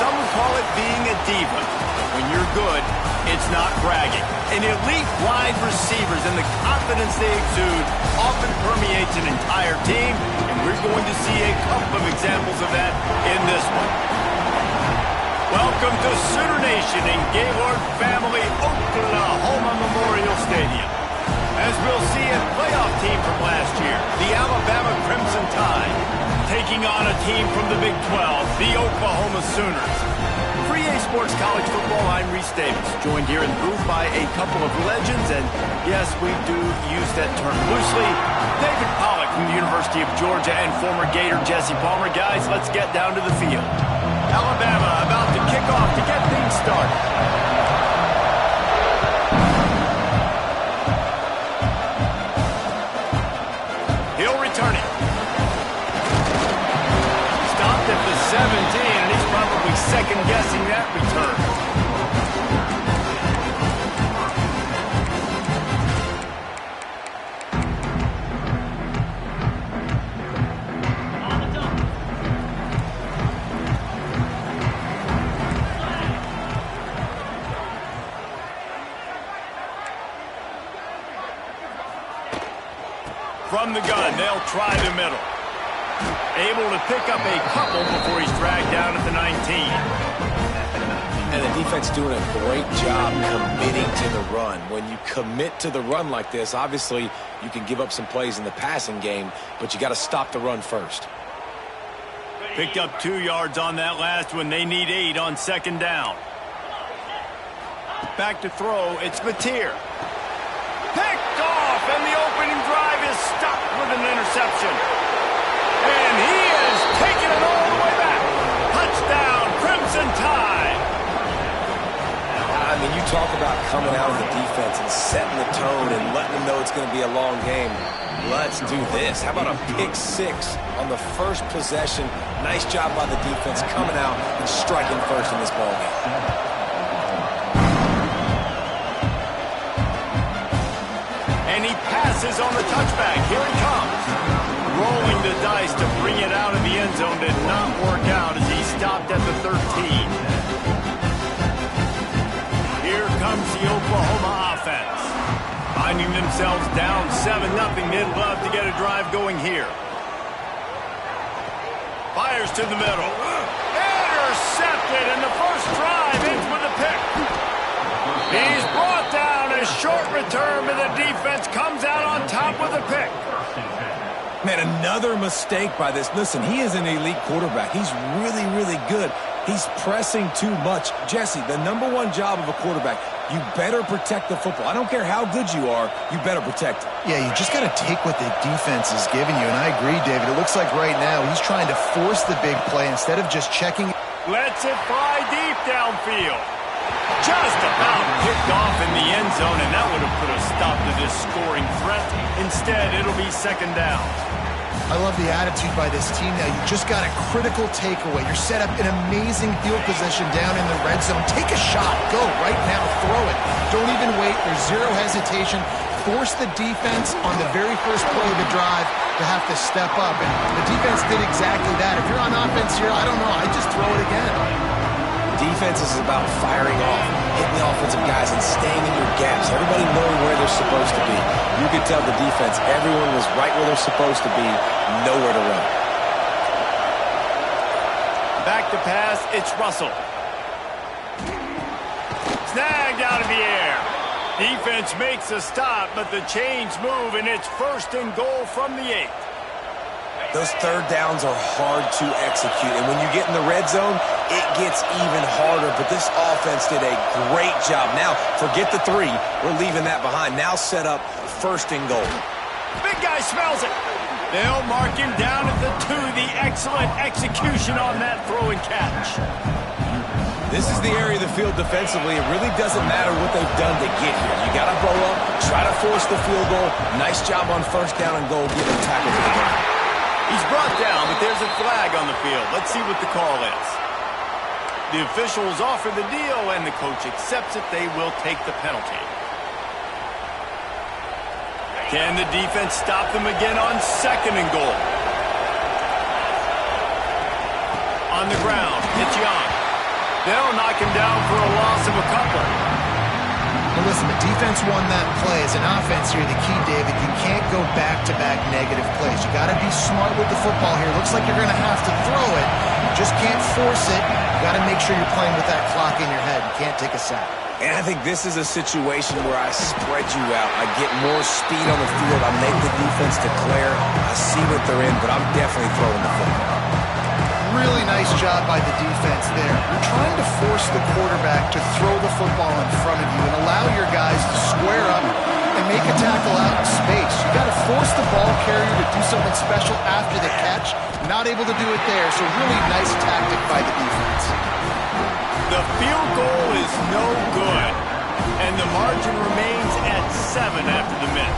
some would call it being a diva. When you're good, it's not bragging. And elite wide receivers and the confidence they exude often permeates an entire team, and we're going to see a couple of examples of that in this one. Welcome to Sooner Nation in Gaylord Family Oklahoma Memorial Stadium. As we'll see a playoff team from last year, the Alabama Crimson Tide, taking on a team from the Big 12, the Oklahoma Sooners. For EA Sports College Football, I'm Reese Davis, joined here in the booth by a couple of legends, and yes, we do use that term loosely. David Pollack from the University of Georgia and former Gator Jesse Palmer. Guys, let's get down to the field. Alabama about to kick off to get things started. He'll return it. Stopped at the 17, and he's probably second-guessing that return. From the gun, they'll try the middle. Able to pick up a couple before he's dragged down at the 19. And the defense doing a great job committing to the run. When you commit to the run like this, obviously you can give up some plays in the passing game, but you got to stop the run first. Picked up 2 yards on that last one. They need 8 on second down. Back to throw. It's Mateer. Picked off, and the opening drive is stopped with an interception. And he is taking it all the way back. Touchdown, Crimson Tide. I mean, you talk about coming out of the defense and setting the tone and letting them know it's going to be a long game. Let's do this. How about a pick 6 on the first possession? Nice job by the defense coming out and striking first in this ballgame. And he passes on the touchback. Here he comes. Rolling the dice to bring it out of the end zone did not work out as he stopped at the 13. Here comes the Oklahoma offense. Finding themselves down 7-0. They'd love to get a drive going here. Fires to the middle. Intercepted, and the first drive ends with a pick. He's brought down. A short return, but the defense comes out on top with a pick. Man, another mistake by this. Listen, he is an elite quarterback. He's really, really good. He's pressing too much. Jesse, the #1 job of a quarterback, you better protect the football. I don't care how good you are, you better protect it. Yeah, you just got to take what the defense is giving you, and I agree, David. It looks like right now he's trying to force the big play instead of just checking. Lets it fly deep downfield. Just about picked off in the end zone, and that would have put a stop to this scoring threat. Instead, it'll be second down. I love the attitude by this team now. You just got a critical takeaway. You're set up in amazing field position down in the red zone. Take a shot. Go right now. Throw it. Don't even wait. There's zero hesitation. Force the defense on the very first play of the drive to have to step up. And the defense did exactly that. If you're on offense here, I don't know. I'd just throw it again. Defense is about firing off, hitting the offensive guys, and staying in your gaps. Everybody knowing where they're supposed to be. You could tell the defense, everyone was right where they're supposed to be, nowhere to run. Back to pass, it's Russell. Snagged out of the air. Defense makes a stop, but the chains move, and it's 1st and goal from the 8. Those third downs are hard to execute, and when you get in the red zone, it gets even harder, but this offense did a great job. Now, forget the 3. We're leaving that behind. Now set up 1st and goal. Big guy smells it. They'll mark him down at the 2. The excellent execution on that throw and catch. This is the area of the field defensively. It really doesn't matter what they've done to get here. You got to blow up, try to force the field goal. Nice job on 1st down and goal, getting a tackle for the game. He's brought down, but there's a flag on the field. Let's see what the call is. The officials offer the deal, and the coach accepts it. They will take the penalty. Can the defense stop them again on 2nd and goal? On the ground, it's Young. They'll knock him down for a loss of a couple. Well, listen, the defense won that play. As an offense here, the key, David, you can't go back-to-back negative plays. You got to be smart with the football here. Looks like you're going to have to throw it. You just can't force it. You got to make sure you're playing with that clock in your head. You can't take a sack. And I think this is a situation where I spread you out. I get more speed on the field. I make the defense declare. I see what they're in, but I'm definitely throwing the football. Really nice job by the defense there. You're trying to force the quarterback to throw the football in front of you and allow your guys to square up and make a tackle out in space. You got to force the ball carrier to do something special after the catch. Not able to do it there, so really nice tactic by the defense. The field goal is no good, and the margin remains at 7 after the miss.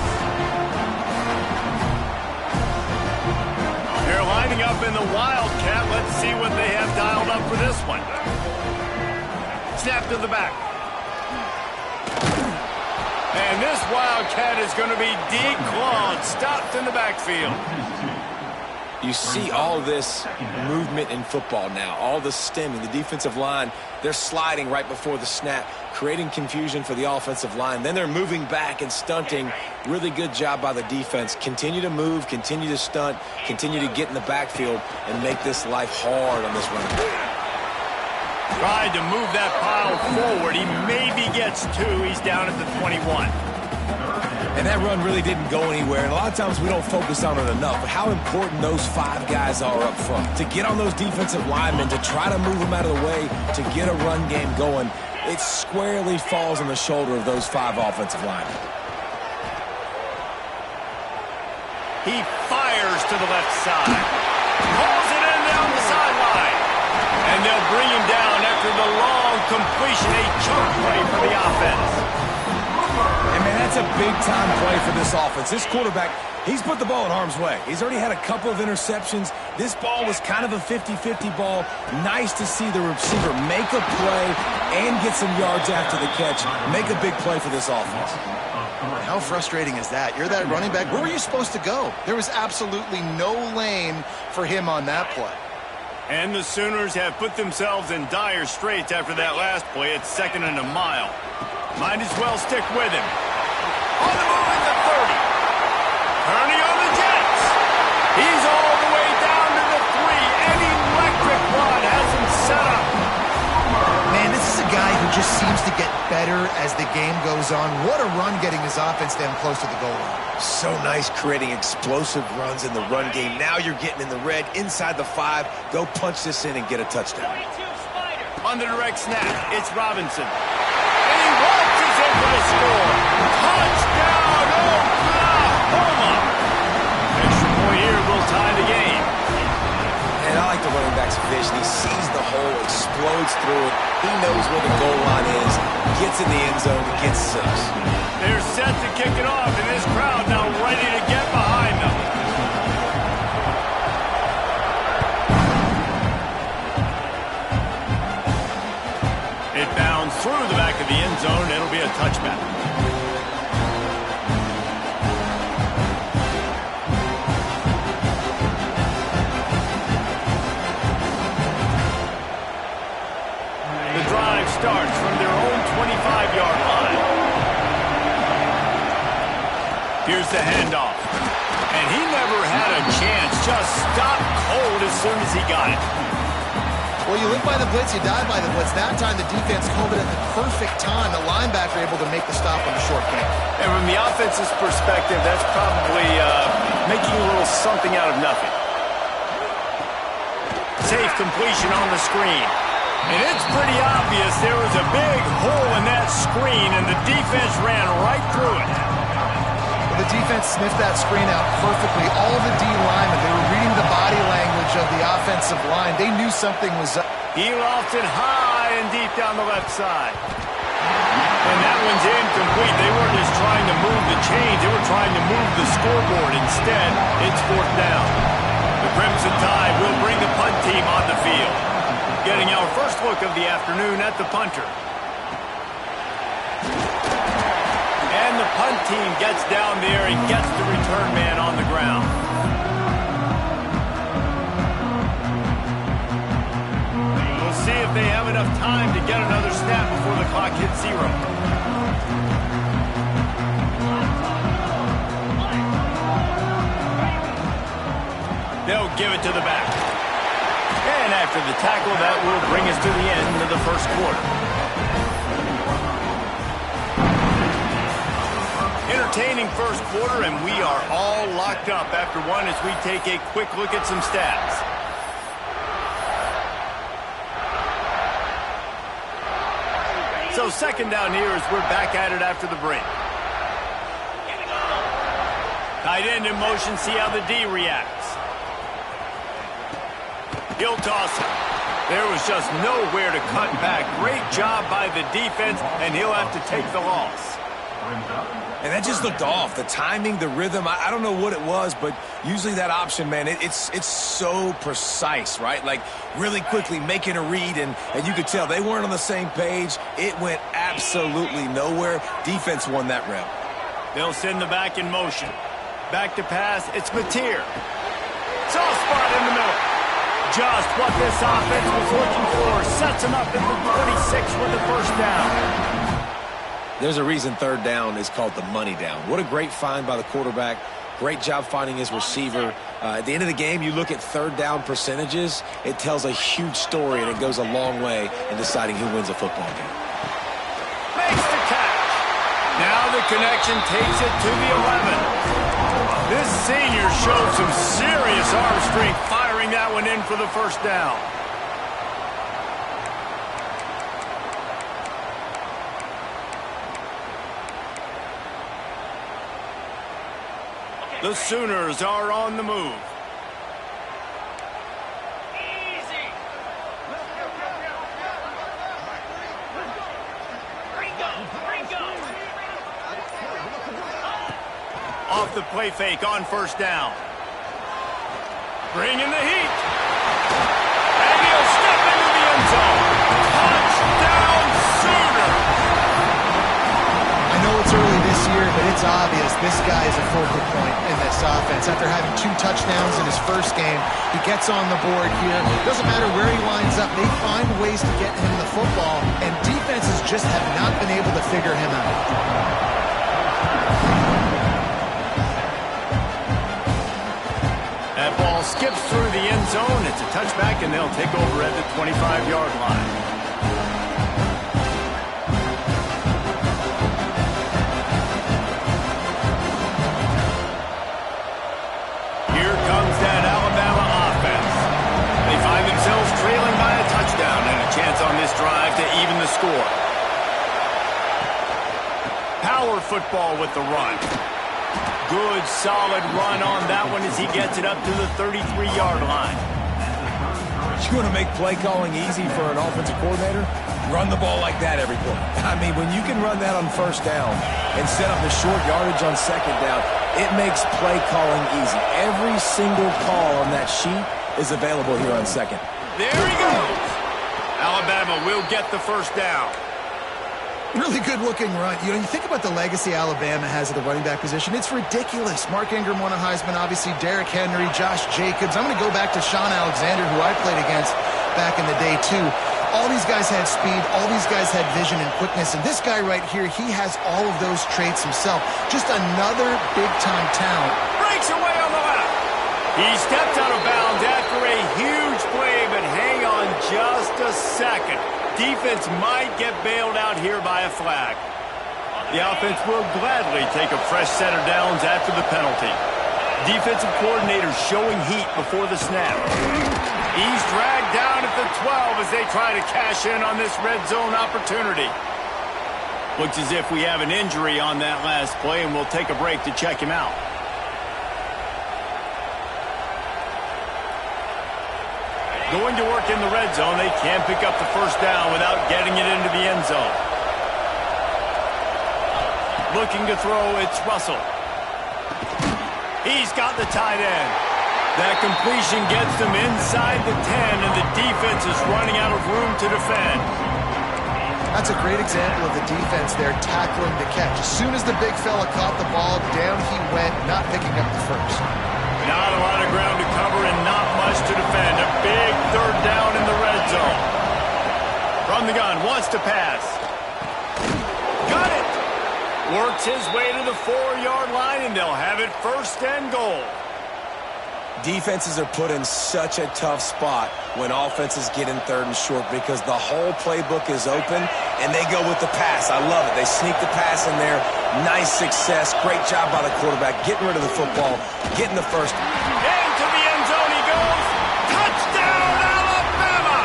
They're lining up in the Wildcat. Let's see what they have dialed up for this one. Snap to the back. And this Wildcat is going to be declawed, stopped in the backfield. You see all this movement in football now, all the stemming, the defensive line, they're sliding right before the snap, creating confusion for the offensive line. Then they're moving back and stunting. Really good job by the defense. Continue to move, continue to stunt, continue to get in the backfield and make this life hard on this running back. Tried to move that pile forward. He maybe gets 2. He's down at the 21. And that run really didn't go anywhere. And a lot of times we don't focus on it enough. But how important those 5 guys are up front. To get on those defensive linemen, to try to move them out of the way, to get a run game going, it squarely falls on the shoulder of those 5 offensive linemen. He fires to the left side. Pulls it in down the sideline. And they'll bring him down after the long completion. A choke play for the offense. And, man, that's a big-time play for this offense. This quarterback, he's put the ball in harm's way. He's already had a couple of interceptions. This ball was kind of a 50-50 ball. Nice to see the receiver make a play and get some yards after the catch. Make a big play for this offense. How frustrating is that? You're that running back. Where were you supposed to go? There was absolutely no lane for him on that play. And the Sooners have put themselves in dire straits after that last play. It's 2nd and a mile. Might as well stick with him. On the move at the 30. Turning on the Jets. He's all the way down to the 3. An electric run has him set up. Man, this is a guy who just seems to get better as the game goes on. What a run getting his offense down close to the goal line. So nice creating explosive runs in the run game. Now you're getting in the red inside the 5. Go punch this in and get a touchdown. On the direct snap, it's Robinson. And he launches in for the score. Touchdown, Oklahoma! Extra point here will tie the game. And I like the running back's vision. He sees the hole, explodes through it. He knows where the goal line is, gets in the end zone, and gets 6. They're set to kick it off, and this crowd now ready to get behind them. It bounds through the back of the end zone. It'll be a touchback. The drive starts from their own 25-yard line. Here's the handoff. And he never had a chance. Just stopped cold as soon as he got it. Well, you live by the blitz, you die by the blitz. That time the defense called it at the perfect time. The linebacker able to make the stop on the short game. And from the offense's perspective, that's probably making a little something out of nothing. Safe completion on the screen. And it's pretty obvious there was a big hole in that screen, and the defense ran right through it. Well, the defense sniffed that screen out perfectly. All the D linemen, they were reading the body language of the offensive line. They knew something was up. He lofted high and deep down the left side. And that one's incomplete. They weren't just trying to move the chains. They were trying to move the scoreboard. Instead, it's 4th down. The Crimson Tide will bring the punt team on the field. Getting our first look of the afternoon at the punter. And the punt team gets down there and gets the return man on the ground. We'll see if they they have enough time to get another snap before the clock hits 0. They'll give it to the back. And after the tackle, that will bring us to the end of the first quarter. Entertaining first quarter, and we are all locked up after one as we take a quick look at some stats. So second down here as we're back at it after the break. Tight end in motion, see how the D reacts. He'll toss it. There was just nowhere to cut back. Great job by the defense, and he'll have to take the loss. And that just looked off. The timing, the rhythm, I don't know what it was, but usually that option, man, it's so precise, right? Like really quickly making a read, and you could tell they weren't on the same page. It went absolutely nowhere. Defense won that rep. They'll send the back in motion. Back to pass, it's Mateer. Soft spot in the middle. Just what this offense was looking for. Sets him up at the 26 with the first down. There's a reason third down is called the money down. What a great find by the quarterback. Great job finding his receiver. At the end of the game, you look at third down percentages. It tells a huge story, and it goes a long way in deciding who wins a football game. Makes the catch. Now the connection takes it to the 11. This senior showed some serious arm strength firing that one in for the first down. The Sooners are on the move. Easy. Ringo. Off the play fake on first down. Bringing the heat. And he'll step into the end zone. Touchdown Sooner. I know it's early this year, but it's obvious this guy is a focal point in this offense. After having 2 touchdowns in his first game, he gets on the board here. Doesn't matter where he lines up, they find ways to get him the football, and defenses just have not been able to figure him out. That ball skips through the end zone. It's a touchback, and they'll take over at the 25-yard line. Here comes that Alabama offense. They find themselves trailing by a touchdown and a chance on this drive to even the score. Power football with the run. Good, solid run on that one as he gets it up to the 33-yard line. You want to make play calling easy for an offensive coordinator? Run the ball like that every play. I mean, when you can run that on first down and set up the short yardage on second down, it makes play calling easy. Every single call on that sheet is available here on second. There he goes. Alabama will get the first down. Really good-looking run. You know, you think about the legacy Alabama has at the running back position. It's ridiculous. Mark Ingram won a Heisman, obviously Derrick Henry, Josh Jacobs. I'm going to go back to Sean Alexander, who I played against back in the day, too. All these guys had speed. All these guys had vision and quickness. And this guy right here, he has all of those traits himself. Just another big-time talent. Breaks away on the left. He stepped out of bounds after a huge play, but hang on just a second. Defense might get bailed out here by a flag. The offense will gladly take a fresh set of downs after the penalty. Defensive coordinator showing heat before the snap. He's dragged down at the 12 as they try to cash in on this red zone opportunity. Looks as if we have an injury on that last play, and we'll take a break to check him out. Going to work in the red zone, they can't pick up the first down without getting it into the end zone. Looking to throw, it's Russell. He's got the tight end. That completion gets them inside the 10, and the defense is running out of room to defend. That's a great example of the defense there tackling the catch. As soon as the big fella caught the ball, down he went, not picking up the first. Not a lot of ground to cover and not much to defend. A big third down in the red zone. From the gun, wants to pass. Got it! Works his way to the 4-yard line, and they'll have it first and goal. Defenses are put in such a tough spot when offenses get in 3rd and short because the whole playbook is open, and they go with the pass. I love it. They sneak the pass in there. Nice success. Great job by the quarterback getting rid of the football, getting the first. Into the end zone he goes. Touchdown, Alabama!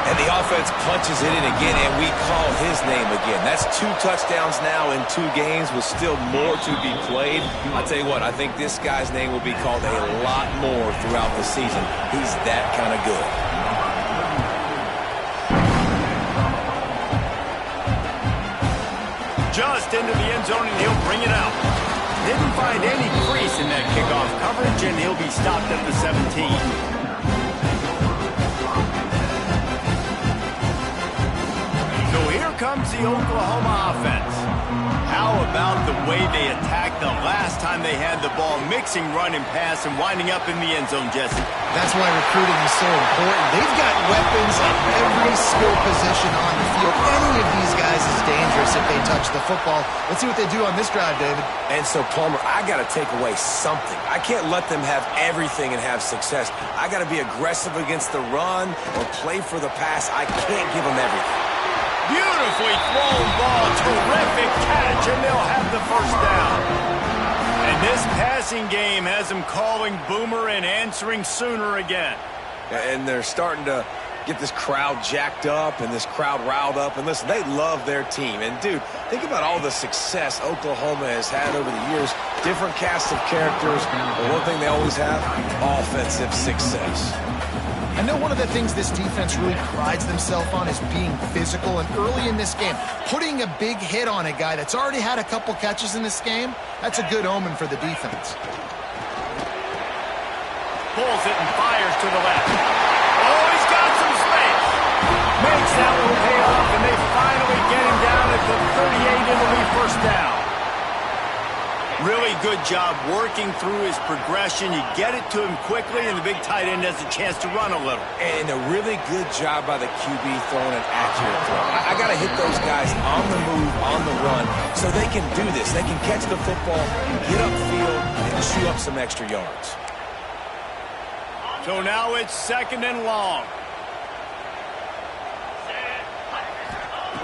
And the offense punches it in again, and we call his name again. That's 2 touchdowns now in 2 games with still more to be played. I'll tell you what, I think this guy's name will be called a lot more throughout the season. He's that kind of good. Just into the end zone, and he'll bring it out. Didn't find any crease in that kickoff coverage, and he'll be stopped at the 17. So here comes the Oklahoma offense. How about the way they attacked the last time they had the ball, mixing run and pass and winding up in the end zone, Jesse? That's why recruiting is so important. They've got weapons at every skill position on the field. Any of these guys is dangerous if they touch the football. Let's see what they do on this drive, David. And so, Palmer, I got to take away something. I can't let them have everything and have success. I got to be aggressive against the run or play for the pass. I can't give them everything. Beautifully thrown ball, terrific catch, and they'll have the first down. And this passing game has them calling Boomer and answering Sooner again. And they're starting to get this crowd jacked up and this crowd riled up. And listen, they love their team. And, dude, think about all the success Oklahoma has had over the years. Different casts of characters. But one thing they always have, offensive success. I know one of the things this defense really prides themselves on is being physical, and early in this game, putting a big hit on a guy that's already had a couple catches in this game, that's a good omen for the defense. Pulls it and fires to the left. Oh, he's got some space. Makes that one pay off, and they finally get him down at the 38 in the lead first down. Really good job working through his progression. You get it to him quickly, and the big tight end has a chance to run a little. And a really good job by the QB throwing an accurate throw. I got to hit those guys on the move, on the run, so they can do this. They can catch the football, get upfield, and chew up some extra yards. So now it's 2nd and long.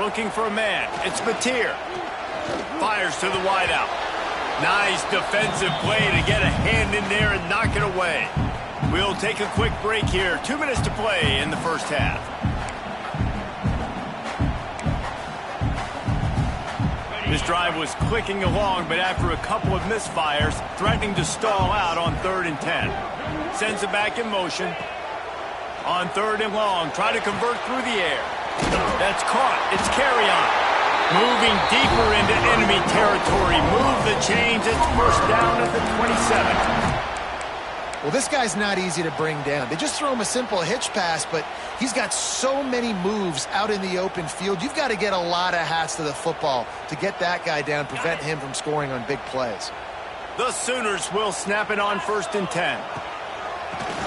Looking for a man. It's Mateer. Fires to the wideout. Nice defensive play to get a hand in there and knock it away. We'll take a quick break here. 2 minutes to play in the first half. This drive was clicking along, but after a couple of misfires, threatening to stall out on 3rd and 10. Sends it back in motion. On 3rd and long, try to convert through the air. That's caught. It's carry on. Moving deeper into enemy territory. Move the chains. It's first down at the 27. Well, this guy's not easy to bring down. They just throw him a simple hitch pass, but he's got so many moves out in the open field. You've got to get a lot of hats to the football to get that guy down, prevent him from scoring on big plays. The Sooners will snap it on 1st and 10.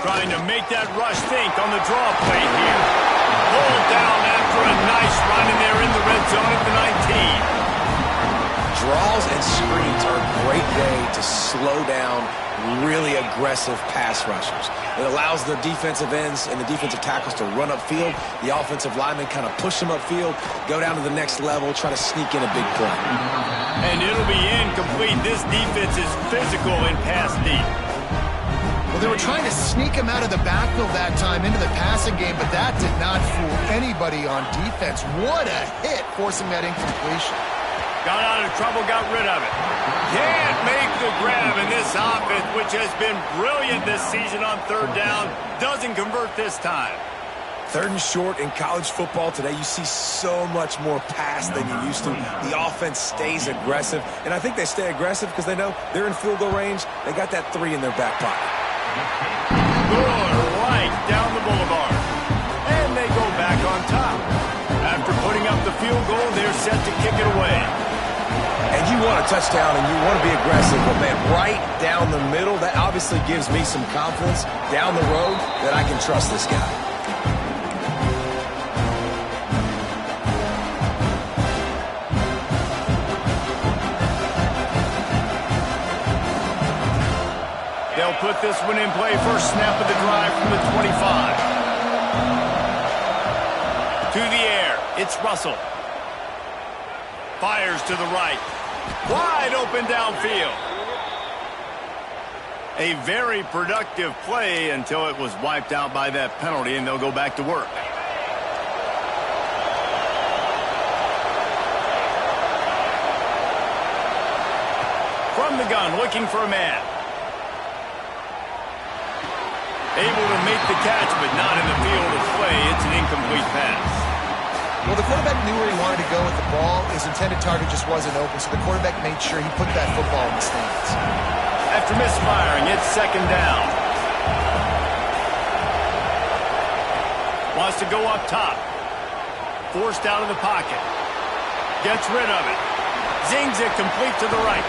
Trying to make that rush think on the draw play here. Pulled down after a nice run in there in the red zone at the 19. Draws and screens are a great way to slow down really aggressive pass rushers. It allows the defensive ends and the defensive tackles to run upfield. The offensive linemen kind of push them upfield, go down to the next level, try to sneak in a big play. And it'll be incomplete. This defense is physical in pass deep. Well, they were trying to sneak him out of the backfield that time into the passing game, but that did not fool anybody on defense. What a hit, forcing that incompletion. Got out of trouble, got rid of it. Can't make the grab, in this offense, which has been brilliant this season on 3rd down, doesn't convert this time. 3rd and short in college football today, you see so much more pass than you used to. The offense stays aggressive, and I think they stay aggressive because they know they're in field goal range. They got that 3 in their back pocket. Good right down the boulevard. And they go back on top. After putting up the field goal, they're set to kick it away. And you want a touchdown and you want to be aggressive, but man, right down the middle, that obviously gives me some confidence down the road that I can trust this guy. put this one in play. First snap of the drive from the 25. To the air, it's Russell. Fires to the right. Wide open downfield. A very productive play until it was wiped out by that penalty, and they'll go back to work. From the gun, looking for a man. Able to make the catch, but not in the field of play. It's an incomplete pass. Well, the quarterback knew where he wanted to go with the ball. His intended target just wasn't open, so the quarterback made sure he put that football in the stands. After misfiring, it's second down. Wants to go up top. Forced out of the pocket. Gets rid of it. Zings it complete to the right.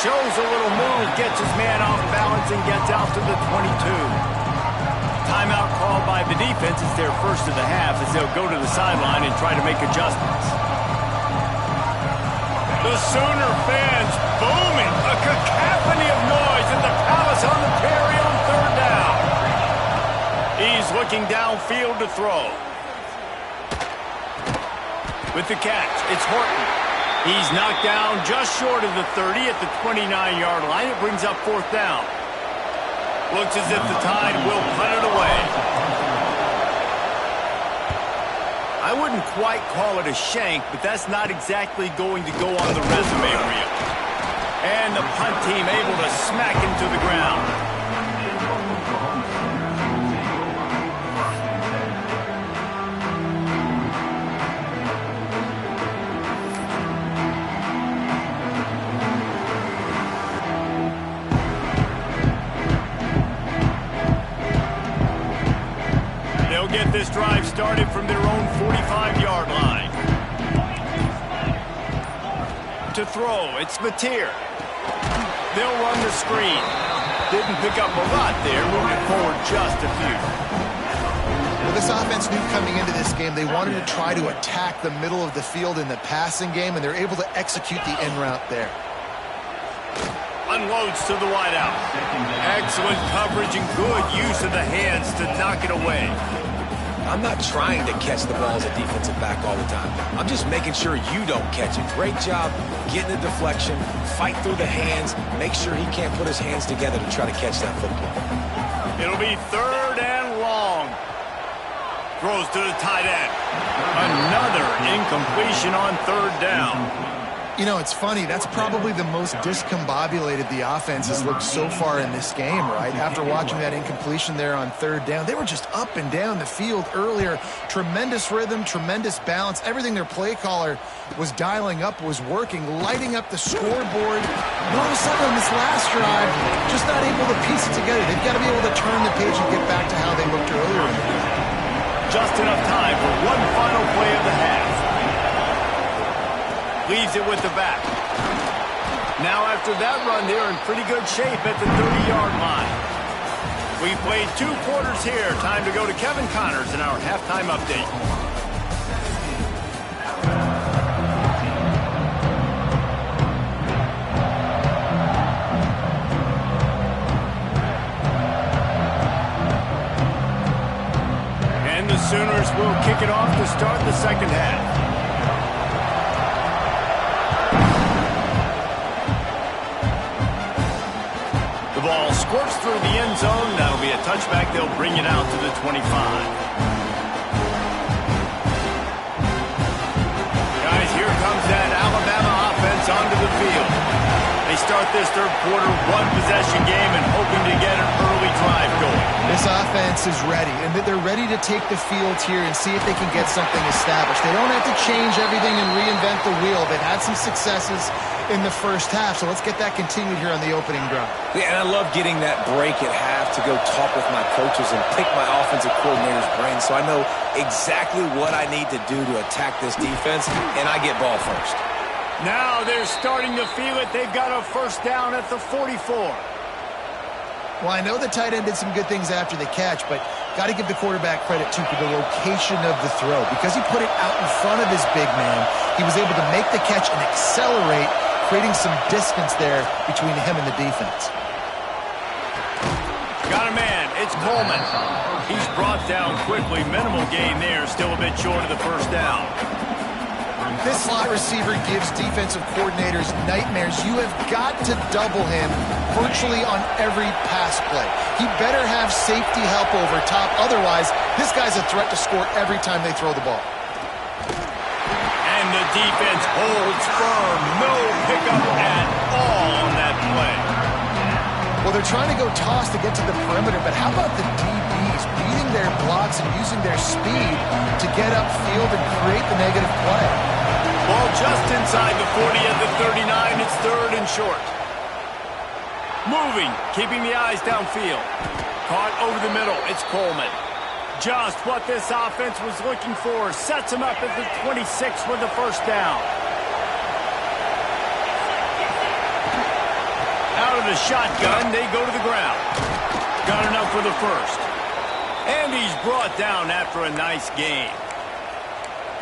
Shows a little move, gets his man off balance, and gets out to the 22. Timeout called by the defense. It's their first of the half as they'll go to the sideline and try to make adjustments. The Sooner fans booming. A cacophony of noise at the Palace on the Prairie on third down. He's looking downfield to throw. With the catch, it's Horton. He's knocked down just short of the 30 at the 29-yard line. It brings up fourth down. Looks as if the Tide will punt it away. I wouldn't quite call it a shank, but that's not exactly going to go on the resume reel. And the punt team able to smack him to the ground. Get this drive started from their own 45-yard line. To throw, it's Mateer. They'll run the screen. Didn't pick up a lot there, moving forward just a few. Well, this offense knew coming into this game they wanted to try to attack the middle of the field in the passing game, and they're able to execute the in route there. Unloads to the wideout. Excellent coverage and good use of the hands to knock it away. I'm not trying to catch the ball as a defensive back all the time. I'm just making sure you don't catch it. Great job getting the deflection, fight through the hands, make sure he can't put his hands together to try to catch that football. It'll be third and long. Throws to the tight end. Another incompletion on third down. You know, it's funny. That's probably the most discombobulated the offense has looked so far in this game, right? After watching that incompletion there on third down, they were just up and down the field earlier. Tremendous rhythm, tremendous balance. Everything their play caller was dialing up was working, lighting up the scoreboard. And all of a sudden on this last drive, just not able to piece it together. They've got to be able to turn the page and get back to how they looked earlier in the game. Just enough time for one final play of the half. Leaves it with the back. Now after that run, they're in pretty good shape at the 30-yard line. We've played 2 quarters here. Time to go to Kevin Connors in our halftime update. And the Sooners will kick it off to start the second half. Ball squirts through the end zone. That'll be a touchback. They'll bring it out to the 25. Guys, here comes that Alabama offense onto the field. They start this third quarter one-possession game and hoping to get an early drive going. This offense is ready, and they're ready to take the field here and see if they can get something established. They don't have to change everything and reinvent the wheel. They've had some successes in the first half, so let's get that continued here on the opening drive. Yeah, and I love getting that break at half to go talk with my coaches and pick my offensive coordinator's brain so I know exactly what I need to do to attack this defense, and I get ball first. Now they're starting to feel it. They've got a first down at the 44. Well, I know the tight end did some good things after the catch, but got to give the quarterback credit, too, for the location of the throw. Because he put it out in front of his big man, he was able to make the catch and accelerate, creating some distance there between him and the defense. It's Coleman. He's brought down quickly. Minimal gain there. Still a bit short of the first down. This slot receiver gives defensive coordinators nightmares. You have got to double him virtually on every pass play. He better have safety help over top. Otherwise, this guy's a threat to score every time they throw the ball. And the defense holds firm. No pickup at all on that play. Well, they're trying to go toss to get to the perimeter, but how about the DBs beating their blocks and using their speed to get upfield and create the negative play? Ball just inside the 40 at the 39. It's third and short. Moving, keeping the eyes downfield. Caught over the middle. It's Coleman. Just what this offense was looking for. Sets him up at the 26 with the first down. Out of the shotgun, they go to the ground. Got enough for the first. And he's brought down after a nice game.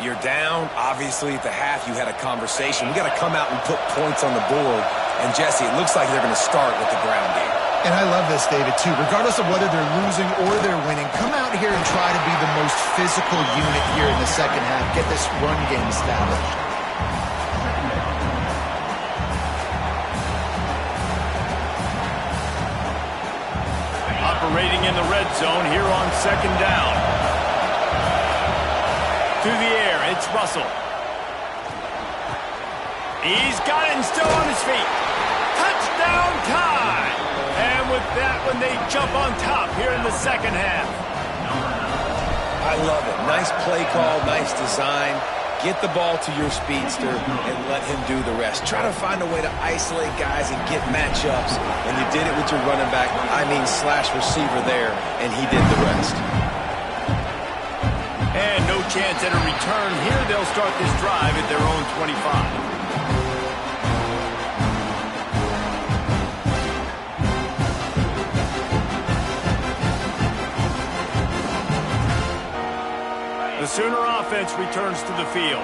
You're down. Obviously, at the half, you had a conversation. We got to come out and put points on the board. And, Jesse, it looks like they're going to start with the ground game. And I love this, David, too. Regardless of whether they're losing or they're winning, come out here and try to be the most physical unit here in the second half. Get this run game established. Operating in the red zone here on second down. Through the air, it's Russell. He's got it and still on his feet. Touchdown time! And with that one, they jump on top here in the second half. I love it. Nice play call, nice design. Get the ball to your speedster and let him do the rest. Try to find a way to isolate guys and get matchups. And you did it with your running back, slash receiver there, and he did the rest. And no chance at a return here. They'll start this drive at their own 25. The Sooner offense returns to the field.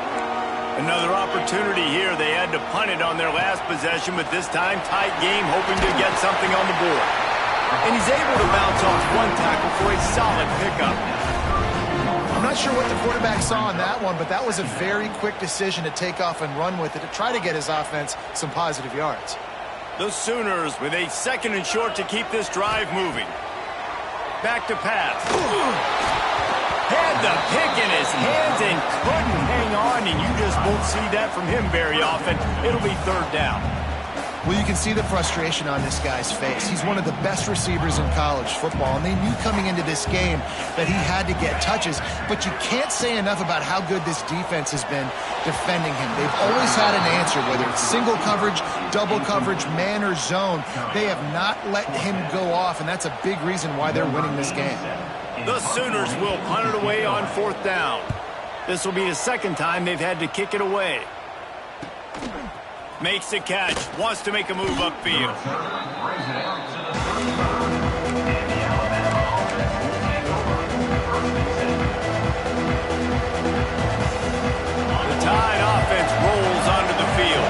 Another opportunity here. They had to punt it on their last possession, but this time tight game, hoping to get something on the board. And he's able to bounce off one tackle for a solid pickup. I'm not sure what the quarterback saw on that one, but that was a very quick decision to take off and run with it to try to get his offense some positive yards. The Sooners with a second and short to keep this drive moving. Back to pass. Had the pick in his hands and couldn't hang on, and you just won't see that from him very often. It'll be third down. Well, you can see the frustration on this guy's face. He's one of the best receivers in college football, and they knew coming into this game that he had to get touches, but you can't say enough about how good this defense has been defending him. They've always had an answer, whether it's single coverage, double coverage, man or zone. They have not let him go off, and that's a big reason why they're winning this game. The Sooners will punt it away on fourth down. This will be the second time they've had to kick it away. Makes the catch. Wants to make a move upfield. The Tide offense rolls onto the field.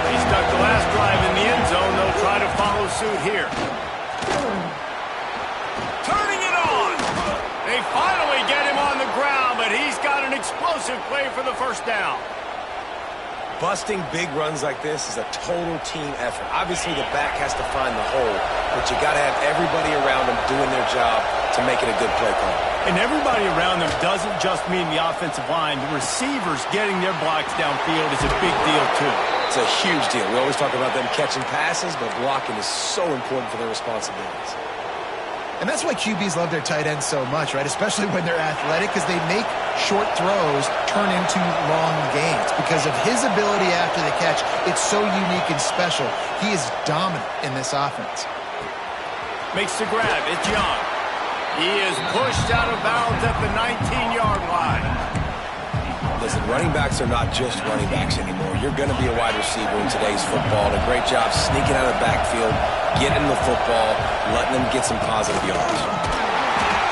They stuck the last drive in the end zone. They'll try to follow suit here. Turning it on. They finally get him on the ground, but he's got an explosive play for the first down. Busting big runs like this is a total team effort. Obviously, the back has to find the hole, but you got to have everybody around them doing their job to make it a good play call. And everybody around them doesn't just mean the offensive line. The receivers getting their blocks downfield is a big deal, too. It's a huge deal. We always talk about them catching passes, but blocking is so important for their responsibilities. And that's why QBs love their tight ends so much, right? Especially when they're athletic, because they make short throws turn into long gains. Because of his ability after the catch, it's so unique and special. He is dominant in this offense. Makes the grab. It's Young. He is pushed out of bounds at the 19-yard line. Listen, running backs are not just running backs anymore. You're going to be a wide receiver in today's football. And a great job sneaking out of the backfield, getting the football, letting them get some positive yards.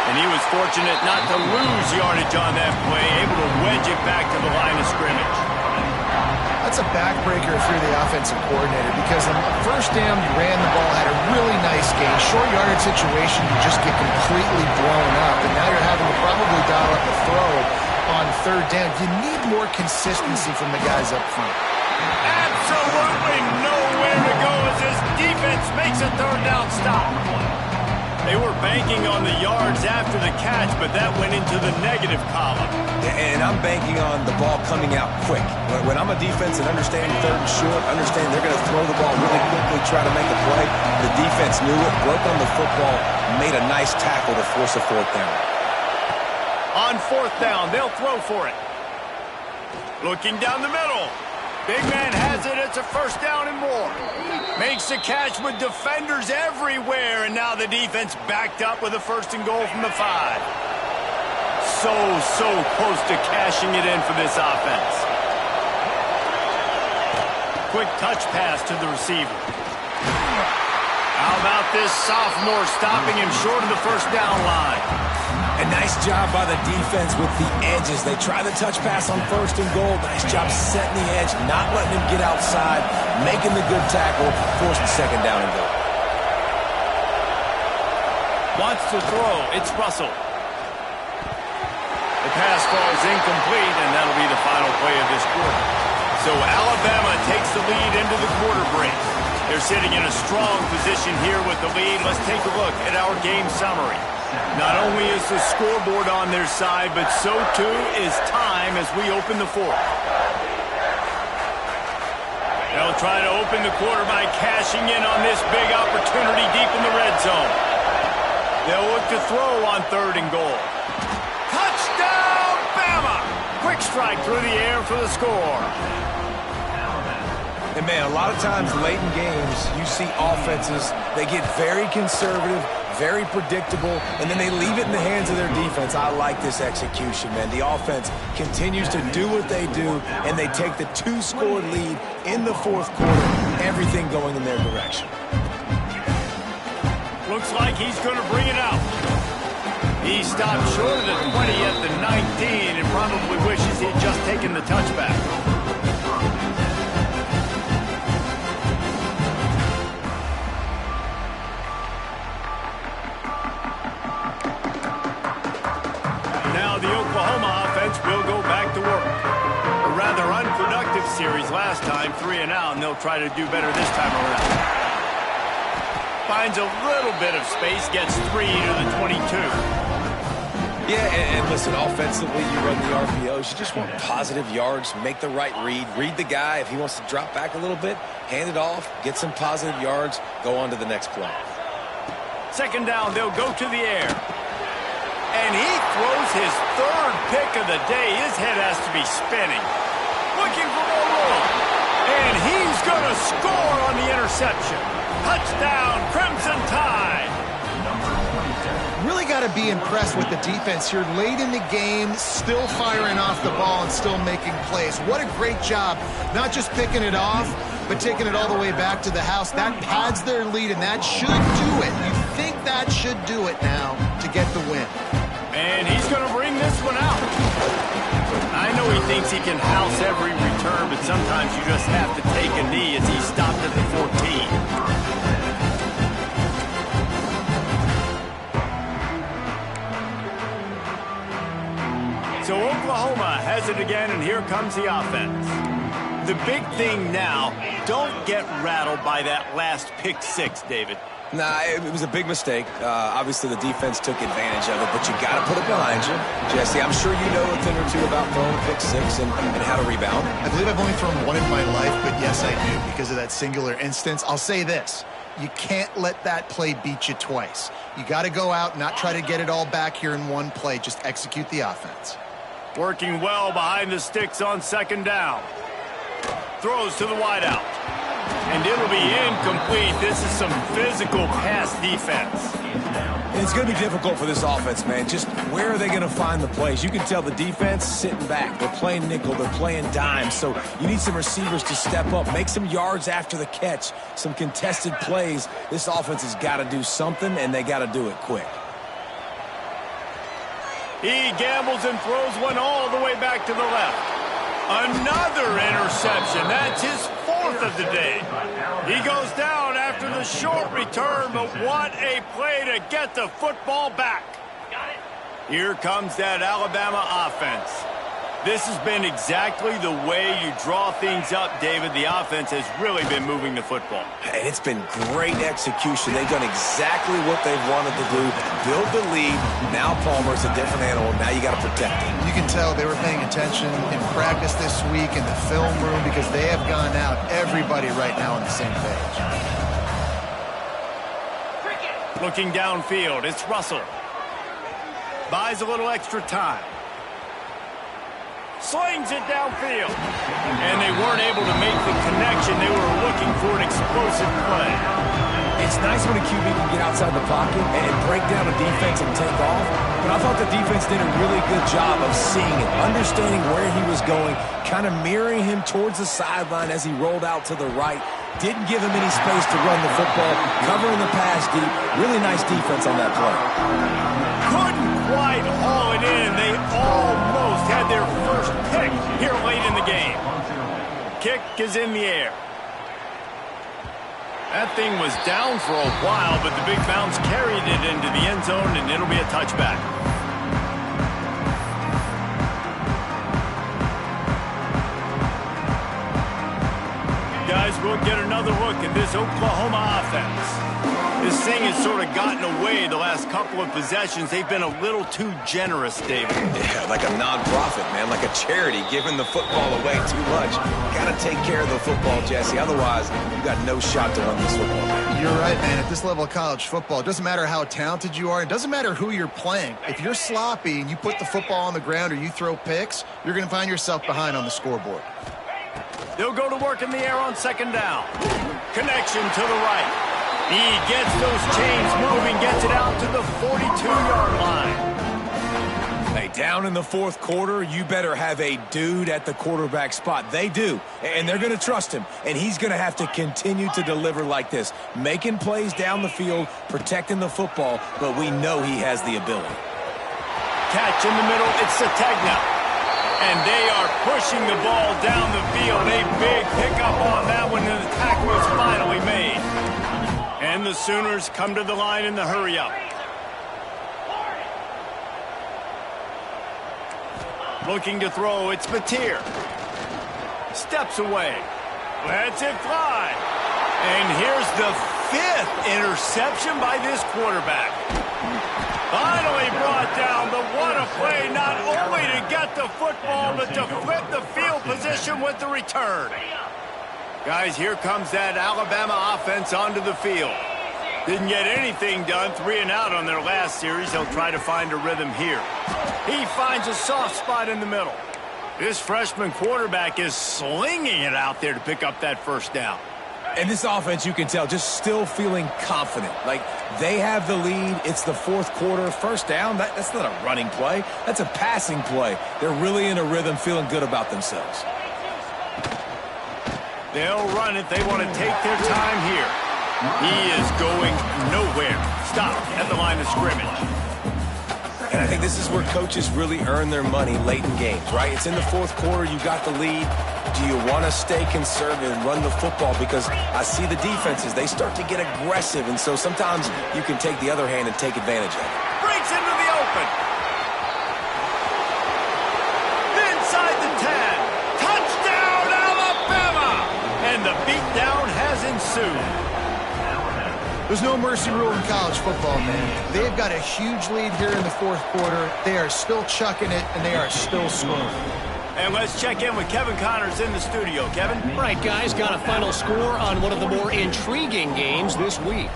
And he was fortunate not to lose yardage on that play, able to wedge it back to the line of scrimmage. That's that's a backbreaker if you're the offensive coordinator, because on first down, you ran the ball, had a really nice game. Short yardage situation, you just get completely blown up, and now you're having to probably dial up the throw on third down. You need more consistency from the guys up front. Absolutely nowhere to go as this defense makes a third down stop. They were banking on the yards after the catch, but that went into the negative column. And I'm banking on the ball coming out quick. When I'm a defense and understanding third and short, understand they're going to throw the ball really quickly, try to make a play. The defense knew it, broke on the football, made a nice tackle to force a fourth down. On fourth down, they'll throw for it. Looking down the middle. Big man has it. It's a first down and more. Makes the catch with defenders everywhere, and now the defense backed up with a first and goal from the 5. So close to cashing it in for this offense. Quick touch pass to the receiver. How about this sophomore stopping him short of the first down line? A nice job by the defense with the edges. They try the touch pass on first and goal. Nice job setting the edge, not letting him get outside, making the good tackle, forcing second down and goal. Wants to throw. It's Russell. The pass falls incomplete, and that'll be the final play of this quarter. So Alabama takes the lead into the quarter break. They're sitting in a strong position here with the lead. Let's take a look at our game summary. Not only is the scoreboard on their side, but so too is time as we open the fourth. They'll try to open the quarter by cashing in on this big opportunity deep in the red zone. They'll look to throw on third and goal. Touchdown, Bama! Quick strike through the air for the score. And, man, a lot of times late in games, you see offenses, they get very conservative, very predictable, and then they leave it in the hands of their defense. I like this execution, man. The offense continues to do what they do, and they take the 2-score lead in the fourth quarter, everything going in their direction. Looks like he's going to bring it out. He stopped short of the 20 at the 19 and probably wishes he had just taken the touchback. The Oklahoma offense will go back to work. A rather unproductive series last time, 3 and out, and they'll try to do better this time around. Finds a little bit of space, gets 3 to the 22. Yeah, and listen, offensively, you run the RPOs. You just want positive yards, make the right read the guy. If he wants to drop back a little bit, hand it off, get some positive yards, go on to the next play. Second down, they'll go to the air. And he throws his third pick of the day. His head has to be spinning. Looking for more room. And he's going to score on the interception. Touchdown, Crimson Tide. Really got to be impressed with the defense here. Late in the game, still firing off the ball and still making plays. What a great job. Not just picking it off, but taking it all the way back to the house. That pads their lead, and that should do it. You think that should do it now to get the win. And he's going to bring this one out. I know he thinks he can house every return, but sometimes you just have to take a knee as he stopped at the 14. So Oklahoma has it again, and here comes the offense. The big thing now, don't get rattled by that last pick 6, David. Nah, it was a big mistake. Obviously, the defense took advantage of it, but you got to put it behind you. Jesse, I'm sure you know a thing or two about throwing a pick 6 and how to rebound. I believe I've only thrown one in my life, but yes, I do because of that singular instance. I'll say this. You can't let that play beat you twice. You got to go out and not try to get it all back here in one play. Just execute the offense. Working well behind the sticks on second down. Throws to the wideout. And it'll be incomplete. This is some physical pass defense. And it's going to be difficult for this offense, man. Just where are they going to find the plays? You can tell the defense sitting back. They're playing nickel. They're playing dime. So you need some receivers to step up, make some yards after the catch, some contested plays. This offense has got to do something, and they got to do it quick. He gambles and throws one all the way back to the left. Another interception. That's his fourth of the day. He goes down after the short return, but what a play to get the football back. Here comes that Alabama offense. This has been exactly the way you draw things up, David. The offense has really been moving the football. And it's been great execution. They've done exactly what they've wanted to do. Build the lead. Now Palmer's a different animal. Now you got to protect him. You can tell they were paying attention in practice this week in the film room because they have gone out, everybody right now on the same page. Looking downfield, it's Russell. Buys a little extra time. Slings it downfield. And they weren't able to make the connection. They were looking for an explosive play. It's nice when a QB can get outside the pocket and break down a defense and take off. But I thought the defense did a really good job of seeing it, understanding where he was going, kind of mirroring him towards the sideline as he rolled out to the right. Didn't give him any space to run the football, covering the pass deep. Really nice defense on that play. Couldn't quite haul it in. They almost had their first pick here late in the game. Kick is in the air. That thing was down for a while, but the big bounce carried it into the end zone, and it'll be a touchback. Guys, we'll get another look at this Oklahoma offense. This thing has sort of gotten away the last couple of possessions. They've been a little too generous, David. Yeah, like a nonprofit, man, like a charity, giving the football away too much. Got to take care of the football, Jesse. Otherwise, you got no shot to run this football. You're right, man. At this level of college football, it doesn't matter how talented you are. It doesn't matter who you're playing. If you're sloppy and you put the football on the ground or you throw picks, you're going to find yourself behind on the scoreboard. They'll go to work in the air on second down. Connection to the right. He gets those chains moving, gets it out to the 42-yard line. Hey, down in the fourth quarter, you better have a dude at the quarterback spot. They do, and they're going to trust him, and he's going to have to continue to deliver like this, making plays down the field, protecting the football, but we know he has the ability. Catch in the middle, it's Sategna. And they are pushing the ball down the field. A big pickup on that one, and the tackle is finally made. And the Sooners come to the line in the hurry-up. Looking to throw, it's Mateer. Steps away. Lets it fly. And here's the fifth interception by this quarterback. Finally brought down, but what a play, not only to get the football, but to flip the field position with the return. Guys, here comes that Alabama offense onto the field. Didn't get anything done, 3 and out on their last series. They'll try to find a rhythm here. He finds a soft spot in the middle. This freshman quarterback is slinging it out there to pick up that first down. And this offense, you can tell, just still feeling confident. Like, they have the lead. It's the fourth quarter. First down, that's not a running play. That's a passing play. They're really in a rhythm, feeling good about themselves. They'll run it. They want to take their time here. He is going nowhere. Stop at the line of scrimmage. And I think this is where coaches really earn their money late in games, right? It's in the fourth quarter. You got the lead. Do you want to stay conservative and run the football? Because I see the defenses, they start to get aggressive, and so sometimes you can take the other hand and take advantage of it. Breaks into the open. Inside the 10. Touchdown, Alabama! And the beatdown has ensued. There's no mercy rule in college football, man. They've got a huge lead here in the fourth quarter. They are still chucking it, and they are still scoring. And let's check in with Kevin Connors in the studio. Kevin? Right, guys, got a final score on one of the more intriguing games this week.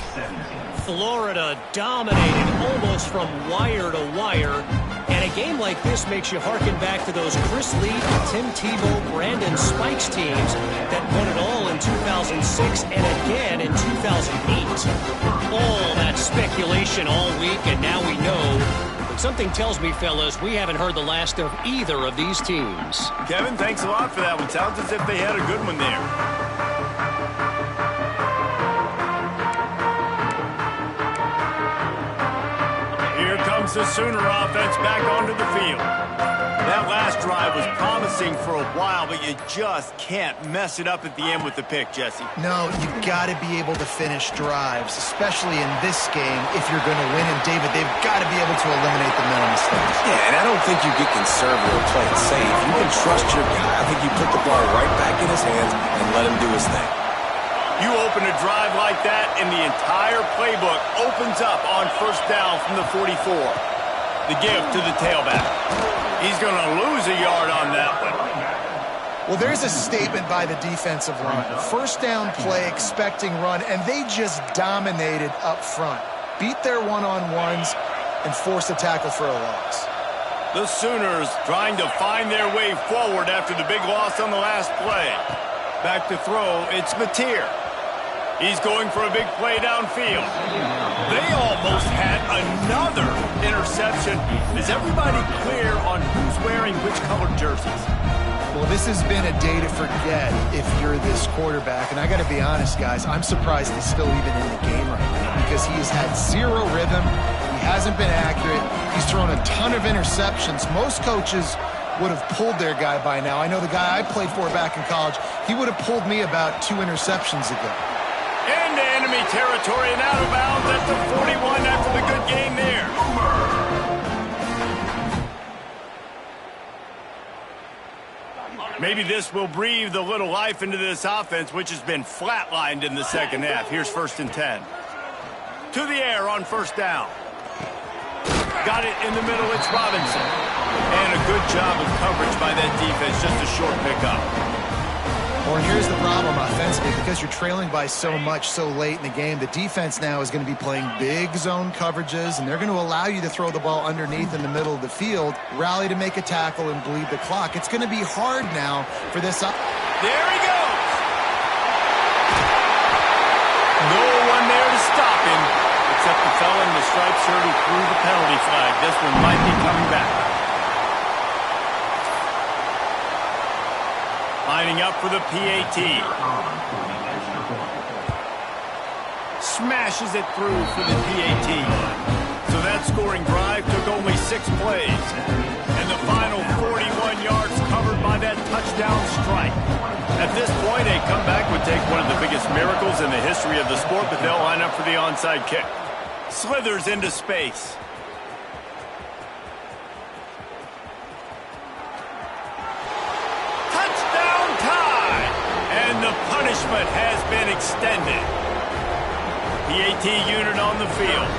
Florida dominated almost from wire to wire. And a game like this makes you harken back to those Chris Lee, Tim Tebow, Brandon Spikes teams that won it all in 2006 and again in 2008. All that speculation all week, and now we know. But something tells me, fellas, we haven't heard the last of either of these teams. Kevin, thanks a lot for that one. Sounds as if they had a good one there. The Sooner offense back onto the field. That last drive drive was promising for a while, but you just can't mess it up at the end with the pick, Jesse. No, you've got to be able to finish drives, especially in this game if you're going to win. And, David, they've got to be able to eliminate the mental mistakes. Yeah, and I don't think you get conservative or play it safe. You can trust your guy. I think you put the ball right back in his hands and let him do his thing. You open a drive like that, and the entire playbook opens up on first down from the 44. The give to the tailback. He's going to lose a yard on that one. Well, there's a statement by the defensive line. First down play, expecting run, and they just dominated up front. Beat their one-on-ones and forced a tackle for a loss. The Sooners trying to find their way forward after the big loss on the last play. Back to throw, it's Mateer. He's going for a big play downfield. They almost had another interception. Is everybody clear on who's wearing which colored jerseys? Well, this has been a day to forget if you're this quarterback. And I got to be honest, guys, I'm surprised he's still even in the game right now because he has had zero rhythm. He hasn't been accurate. He's thrown a ton of interceptions. Most coaches would have pulled their guy by now. I know the guy I played for back in college, he would have pulled me about 2 interceptions ago. Into enemy territory and out of bounds at the 41 after the good game there. Maybe this will breathe a little life into this offense, which has been flatlined in the second half. Here's 1st and 10. To the air on first down. Got it in the middle, it's Robinson. And a good job of coverage by that defense, just a short pickup. Well, and here's the problem offensively. Because you're trailing by so much so late in the game, the defense now is going to be playing big zone coverages, and they're going to allow you to throw the ball underneath in the middle of the field, rally to make a tackle, and bleed the clock. It's going to be hard now for this. There he goes! No one there to stop him, except the fellow in the striped shirt who threw the penalty flag. This one might be coming back. Lining up for the PAT. Smashes it through for the PAT. So that scoring drive took only 6 plays. And the final 41 yards covered by that touchdown strike. At this point, a comeback would take one of the biggest miracles in the history of the sport, but they'll line up for the onside kick. Slithers into space. The punishment has been extended. PAT unit on the field.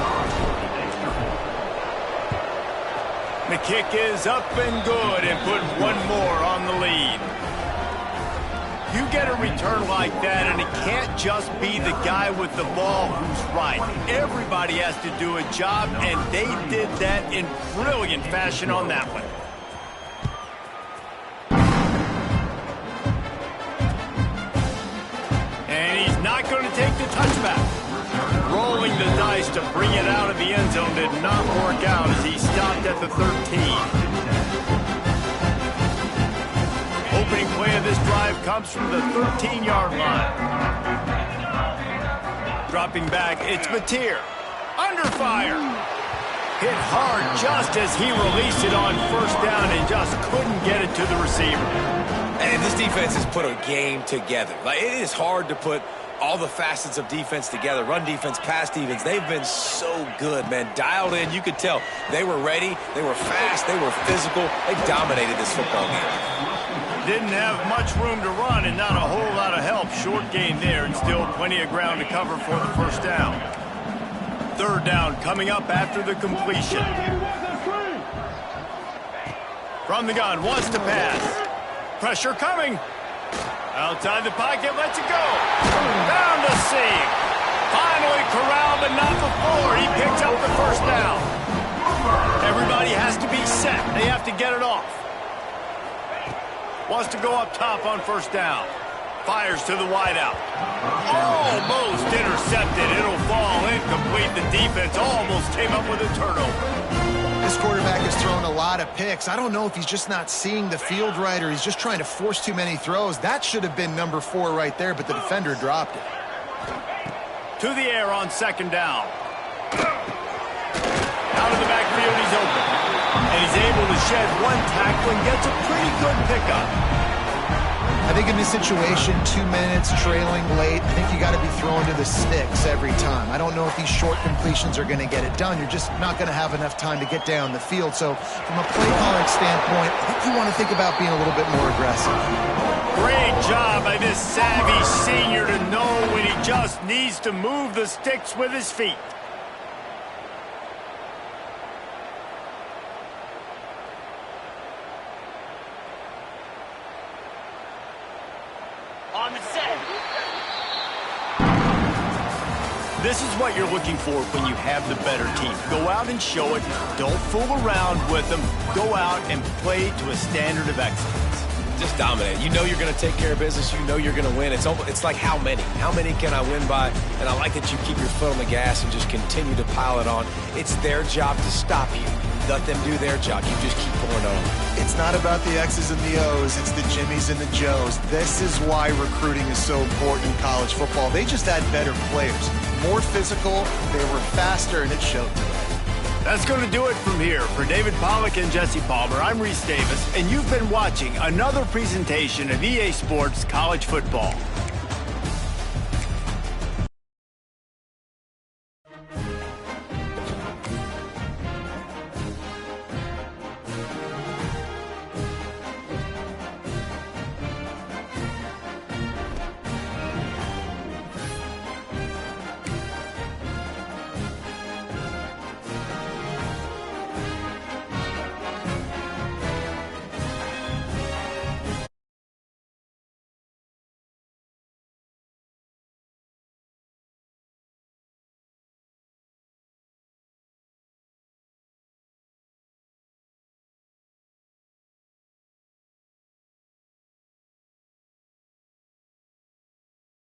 The kick is up and good and put one more on the lead. You get a return like that, and it can't just be the guy with the ball who's right. Everybody has to do a job, and they did that in brilliant fashion on that one. Not going to take the touchback. Rolling the dice to bring it out of the end zone did not work out as he stopped at the 13. Opening play of this drive comes from the 13-yard line. Dropping back, it's Mateer. Under fire. Hit hard just as he released it on first down and just couldn't get it to the receiver. And this defense has put a game together. Like, it is hard to put all the facets of defense together. Run defense, pass defense. They've been so good, man. Dialed in. You could tell they were ready. They were fast. They were physical. They dominated this football game. Didn't have much room to run and not a whole lot of help. Short gain there and still plenty of ground to cover for the first down. Third down coming up after the completion. From the gun, wants to pass. Pressure coming. Outside the pocket, lets it go. Down to seam. Finally corralled, but not before. He picks up the first down. Everybody has to be set. They have to get it off. Wants to go up top on first down. Fires to the wideout. Almost intercepted. It'll fall incomplete. The defense almost came up with a turnover. This quarterback has thrown a lot of picks. I don't know if he's just not seeing the field right or he's just trying to force too many throws. That should have been number 4 right there, but the defender dropped it. To the air on second down. Out of the backfield, he's open. And he's able to shed one tackle and gets a pretty pretty good pickup. I think in this situation, 2 minutes, trailing late, I think you got to be throwing to the sticks every time. I don't know if these short completions are going to get it done. You're just not going to have enough time to get down the field. So from a play calling standpoint, I think you want to think about being a little bit more aggressive. Great job by this savvy senior to know when he just needs to move the sticks with his feet. On the set. This is what you're looking for when you have the better team. Go out and show it. Don't fool around with them. Go out and play to a standard of excellence. Just dominate. You know you're going to take care of business. You know you're going to win. It's like how many? How many can I win by? And I like that you keep your foot on the gas and just continue to pile it on. It's their job to stop you. Let them do their job. You just keep going on. It's not about the X's and the O's. It's the Jimmies and the Joes. This is why recruiting is so important in college football. They just had better players. More physical, they were faster, and it showed today. That's going to do it from here. For David Pollack and Jesse Palmer, I'm Reese Davis, and you've been watching another presentation of EA Sports College Football.